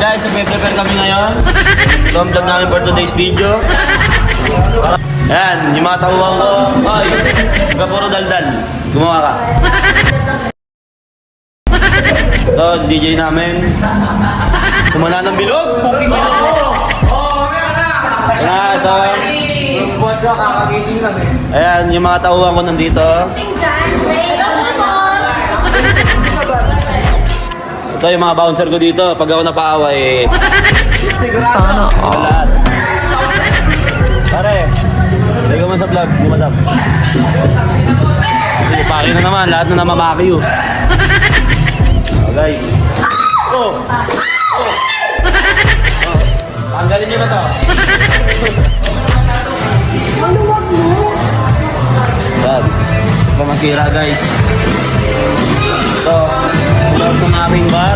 Guys, nagpe-prepare kami ngayon. Ito ang vlog namin for today's video. Ayan, yung mga tauhan ko. Ay, huwag ka puro daldal. Gumawa ka. Ito, DJ namin. Kumana ng bilog. Puking bilog mo. Ayan, ito. Ayan, yung mga tauhan ko nandito. Ito yung mga bouncer ko dito. Pag ako napaaway, Sana all. lahat. Pare, lagay mo sa vlog, gumadap. Paki na naman, lahat na namamaki yun. Oh, guys. Oh! Oh! Tanggalin nyo na to. Maluwag mo. Yan. Pamasira guys. Ito, vlog ng aming bar.